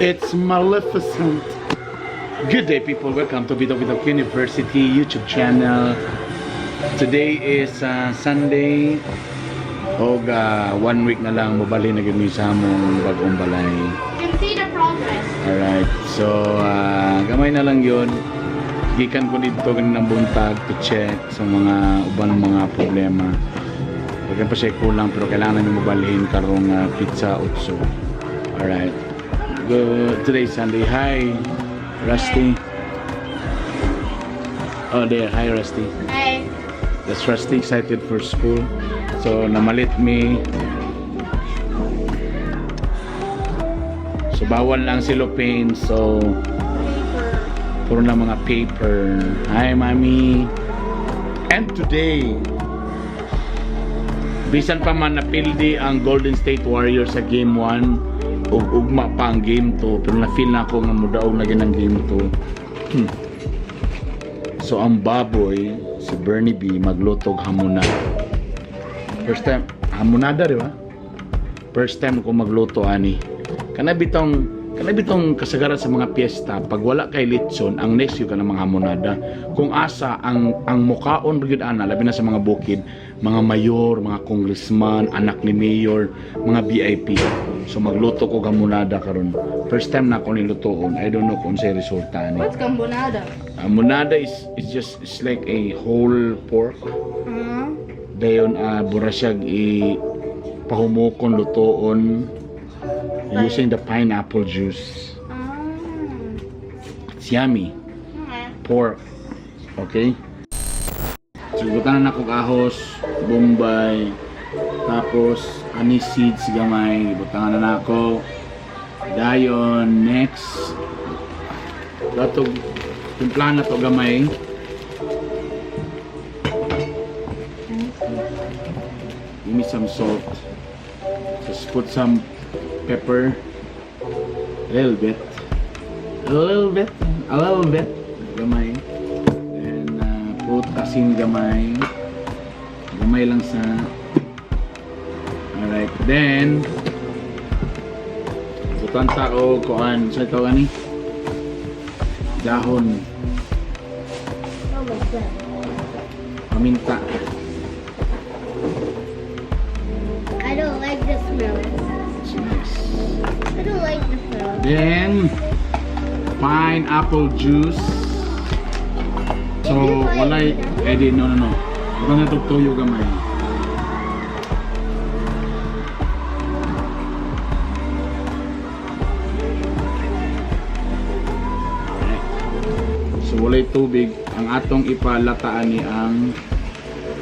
It's maleficent. Good day, people. Welcome to BITOKBITOK University YouTube channel. Today is Sunday. Og 1 week na lang mabali na gyud sa among bagong balay. You can see the progress. Alright. So gamay na lang yun. Gikan ko dito ng buntag to check sa mga ubang mga problema. Kaya pa siya kulang pero kailangan namin mabalhin karong pizza utso. Alright. Today's Sunday. Hi, Rusty. Oh, there. Hi, Rusty. Hi. That's Rusty, excited for school. So, namalit me. So, bawal lang cellophane. So, puro na mga paper. Hi, Mami. And today, bisan pa man napildi ang Golden State Warriors sa Game 1, ugma pa ang Game 2, pero na-feel na ako nga mudaog na ginang Game 2. So ang baboy si Bernie B maglutog hamonada. First time hamonada, di ba? First time ko magluto ani. Kana bitong kasagaran sa mga piyesta, pag wala kay litson, ang next yung kanang mga hamonada. Kung asa ang mukaon gyud ana, labi na sa mga bukid, mga mayor, mga congressman, anak ni mayor, mga VIP. So magluto ko hamonada karon. First time na ako nilutoon. I don't know kung sa resulta ni. What's carbonada? Hamonada is it's like a whole pork. Dayon burasyag pahumukon lutoon using the pineapple juice. It's yummy. Pork. Okay? So, butan na ako ahos, bombay, tapos anise seeds gamay, butan na ako. Dayon, next. Dato, timpla na to gamay. Give me some salt. Just put some pepper, a little bit, gamay, and put asin gamay lang sa. Alright, then butan tao kuan sa ito ani dahon paminta. I don't like the smell. I don't like the smell. Then pineapple juice. So walay edit no. Bukan na tuyo gamay. So walay tubig, ang atong ipalataan ni ang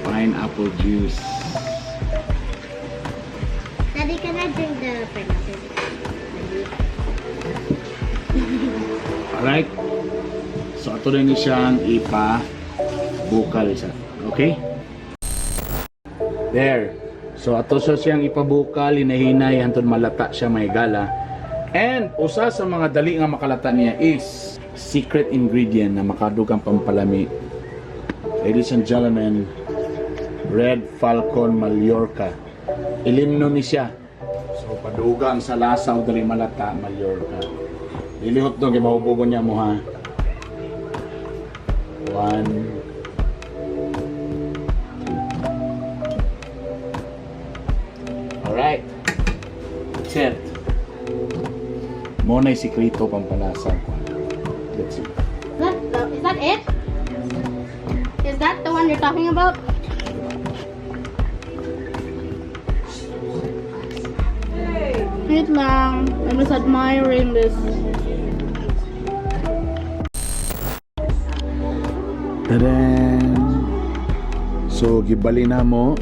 pineapple juice. Daddy, can I drink the pineapple? Alright. So ato rin siyang ipabukal siya. Okay? There. So ato siyang ipabukal, hinahinay hantod malata siya may gala. And usa sa mga dali nga makalata niya is secret ingredient na makadugang pampalami. Ladies and gentlemen, red FALCON Mallorca. Ilimno ni siya. So padugang sa lasaw dali malata Mallorca. Ilihot doon kay mahubugon niya mo ha. 1, 2. Alright. That's it. Mo na yung sikrito pampalasa. That's it. Is that it? Is that the one you're talking about? Wait lang. I'm just admiring this. Tadaan! So, gibali na mo.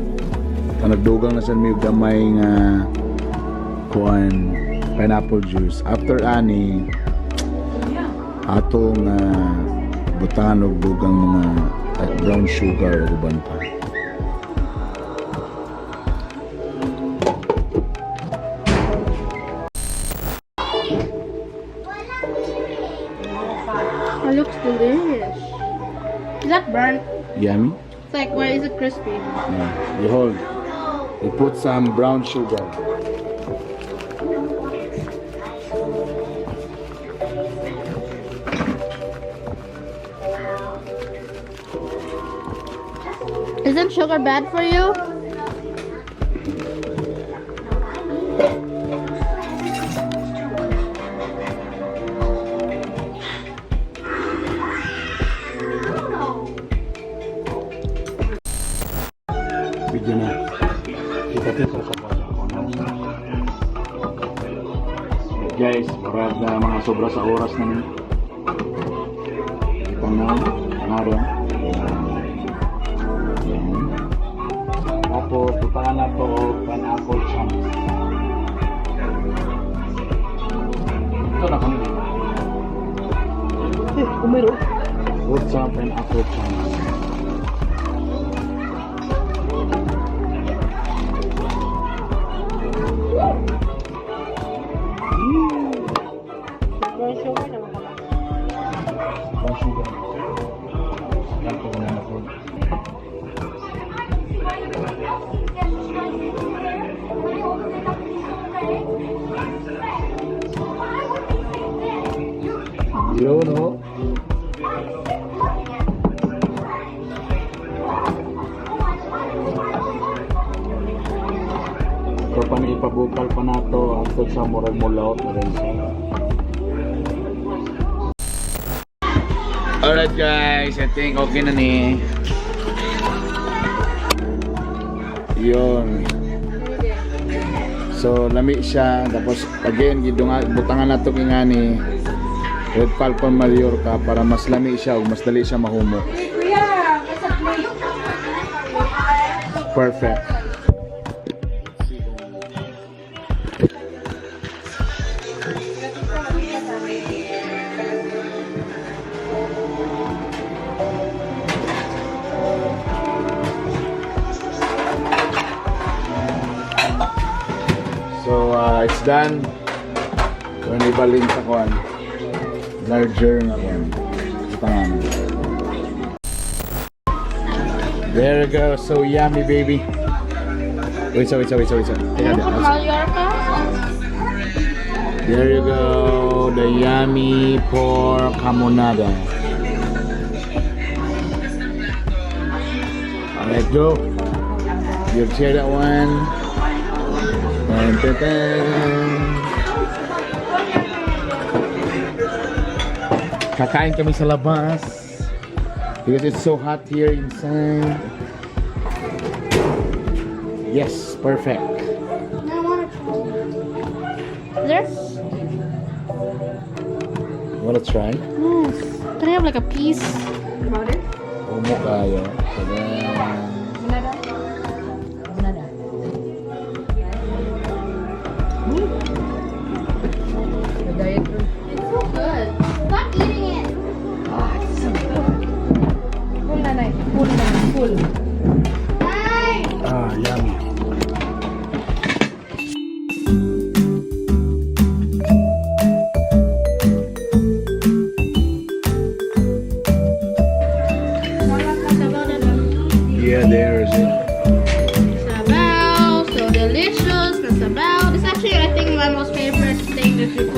Nagdugang na sa may gamay nga kuan pineapple juice. After ani, atong butangan og dugang mga brown sugar o uban pa. It looks delicious. Is that burnt? Yummy? It's like, why is it crispy? Yeah. You hold. You put some brown sugar. Isn't sugar bad for you? Video na. Kita sa baba. Guys, marag na mga sobra sa oras na nyo. Kita na. Ano tapos, tutangan na to pineapple chunks. Ito na kami. Kumiro. With some pineapple chunks. Yun ho. So pan ipabukal pa nato ato sa murag mulaot na rin siya. Alright guys, I think okay na ni. Yun. So lami siya, tapos again butangan nato kingani Red FALCON Mallorca para mas lami siya o mas dali siya mahumo. Perfect. So it's done. So ibalin sa kuan. Larger na one. There you go. So yummy, baby. Wait. Mallorca? There you go. The yummy pork hamonada. Alright, go. You share that one. Kakain kami sa labas because it's so hot here inside. Yes, perfect. There? You wanna try? Yes. Can I have like a piece? Umo kayo. Tada. It's so good. Stop eating it. Full. Ah, yummy. Yeah, there is it. Sabaw, so delicious. The sabaw. It's actually, I think, my most favorite thing that you